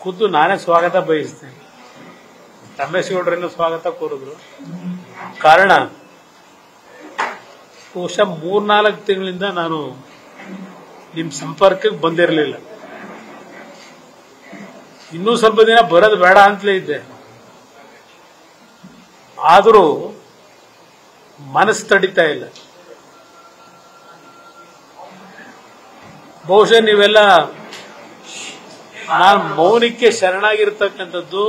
ಖುದ್ದು ನಾನೇ ಸ್ವಾಗತ ಬಯಸ್ತೇನೆ. ರಮೇಶ್ ಗೌಡ್ರನ್ನು ಸ್ವಾಗತ ಕೋರಿದ್ರು. ಕಾರಣ ಬಹುಶಃ 3-4 ತಿಂಗಳಿಂದ ನಾನು ನಿಮ್ಮ ಸಂಪರ್ಕಕ್ಕೆ ಬಂದಿರಲಿಲ್ಲ. ಇನ್ನೂ ಸ್ವಲ್ಪ ದಿನ ಬರೋದು ಬೇಡ ಅಂತಲೇ ಇದ್ದೆ. ಆದರೂ ಮನಸ್ಸು ತಡಿತಾ ಇಲ್ಲ. ಬಹುಶಃ ನೀವೆಲ್ಲ ನಾನು ಮೌನಕ್ಕೆ ಶರಣಾಗಿರ್ತಕ್ಕಂಥದ್ದು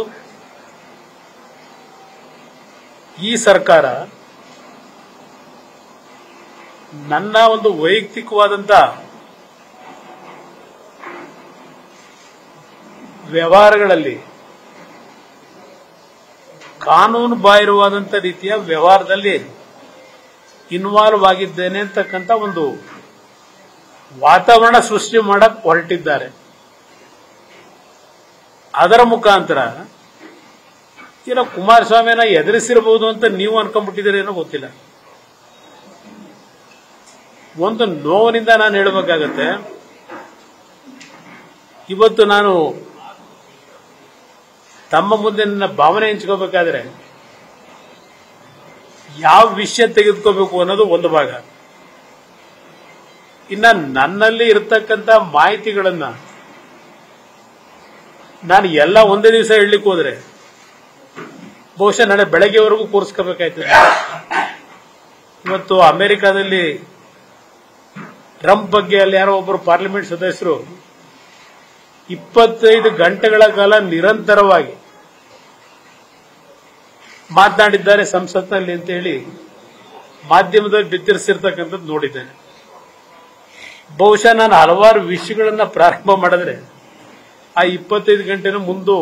ಈ ಸರ್ಕಾರ ನನ್ನ ಒಂದು ವೈಯಕ್ತಿಕವಾದಂತ ವ್ಯವಹಾರಗಳಲ್ಲಿ ಕಾನೂನು ಬಾಹಿರವಾದಂತ ರೀತಿಯ ವ್ಯವಹಾರದಲ್ಲಿ ಇನ್ವಾಲ್ವ್ ಆಗಿದ್ದೇನೆ ಅಂತಕ್ಕಂಥ ಒಂದು ವಾತಾವರಣ ಸೃಷ್ಟಿ ಮಾಡಕ್ ಹೊರಟಿದ್ದಾರೆ. ಅದರ ಮುಖಾಂತರ ಏನೋ ಕುಮಾರಸ್ವಾಮಿನ ಎದುರಿಸಿರಬಹುದು ಅಂತ ನೀವು ಅನ್ಕೊಂಡ್ಬಿಟ್ಟಿದ್ದೀರೇನೋ ಗೊತ್ತಿಲ್ಲ. ಒಂದು ನೋವಿನಿಂದ ನಾನು ಹೇಳಬೇಕಾಗತ್ತೆ, ಇವತ್ತು ನಾನು ತಮ್ಮ ಮುಂದೆ ನನ್ನ ಭಾವನೆ ಹಂಚ್ಕೋಬೇಕಾದ್ರೆ ಯಾವ ವಿಷಯ ತೆಗೆದುಕೋಬೇಕು ಅನ್ನೋದು ಒಂದು ಭಾಗ. ಇನ್ನ ನನ್ನಲ್ಲಿ ಇರತಕ್ಕಂತ ಮಾಹಿತಿಗಳನ್ನ ನಾನು ಎಲ್ಲ ಒಂದೇ ದಿವಸ ಹೇಳಲಿಕ್ಕೆ ಹೋದ್ರೆ ಬಹುಶಃ ನಾಳೆ ಬೆಳಗ್ಗೆವರೆಗೂ ಕೂರಿಸ್ಕೋಬೇಕಾಯ್ತದೆ. ಇವತ್ತು ಅಮೆರಿಕಾದಲ್ಲಿ ಟ್ರಂಪ್ ಬಗ್ಗೆ ಅಲ್ಲಿ ಯಾರೋ ಒಬ್ಬರು ಪಾರ್ಲಿಮೆಂಟ್ ಸದಸ್ಯರು 25 ಗಂಟೆಗಳ ಕಾಲ ನಿರಂತರವಾಗಿ ಮಾತನಾಡಿದ್ದಾರೆ ಸಂಸತ್ನಲ್ಲಿ ಅಂತ ಹೇಳಿ ಮಾಧ್ಯಮದಲ್ಲಿ ಬಿತ್ತರಿಸಿರ್ತಕ್ಕಂಥದ್ದು ನೋಡಿದ್ದೇನೆ. ಬಹುಶಃ ನಾನು ಹಲವಾರು ವಿಷಯಗಳನ್ನ ಪ್ರಾರಂಭ ಮಾಡಿದ್ರೆ ಆ 25 ಗಂಟೆನ ಮುಂದೆ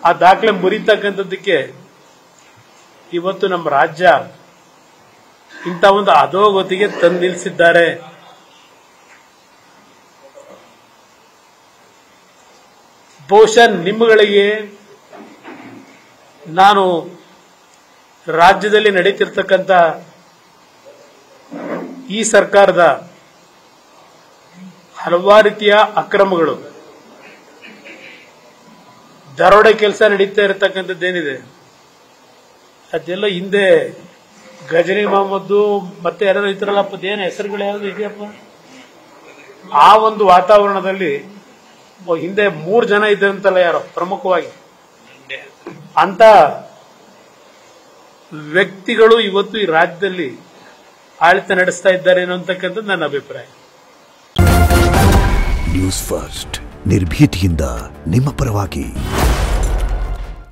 ಆ ದಾಖಲೆ ಮುರಿತಕ್ಕಂಥದ್ದಕ್ಕೆ ಇವತ್ತು ನಮ್ಮ ರಾಜ್ಯ ಇಂಥ ಒಂದು ಅಧೋಗತಿಗೆ ತಂದು ನಿಲ್ಲಿಸಿದ್ದಾರೆ. ಬಹುಶಃ ನಿಮ್ಮಗಳಿಗೆ ನಾನು ರಾಜ್ಯದಲ್ಲಿ ನಡೀತಿರ್ತಕ್ಕಂಥ ಈ ಸರ್ಕಾರದ ಹಲವಾರು ರೀತಿಯ ಅಕ್ರಮಗಳು, ದರೋಡೆ ಕೆಲಸ ನಡೀತಾ ಇರತಕ್ಕಂಥದ್ದೇನಿದೆ ಅದೆಲ್ಲ ಹಿಂದೆ ಗಜನಿ ಮೊಹಮ್ಮದ್ ಮತ್ತೆ ಯಾರು ಇದ್ರಲ್ಲಪ್ಪ, ಏನು ಹೆಸರುಗಳು ಯಾವ್ದು ಇದೆಯಪ್ಪ, ಆ ಒಂದು ವಾತಾವರಣದಲ್ಲಿ ಹಿಂದೆ 3 ಜನ ಇದ್ದಂತಲ್ಲ ಯಾರೋ ಪ್ರಮುಖವಾಗಿ ಅಂತ ವ್ಯಕ್ತಿಗಳು ಇವತ್ತು ಈ ರಾಜ್ಯದಲ್ಲಿ ಆಡಳಿತ ನಡೆಸ್ತಾ ಇದ್ದಾರೆ ಅನ್ನತಕ್ಕಂಥದ್ದು ನನ್ನ ಅಭಿಪ್ರಾಯ. ನ್ಯೂಸ್ ಫಸ್ಟ್ ನಿರ್ಭೀತಿಯಿಂದ ನಿಮ್ಮ ಪರವಾಗಿ.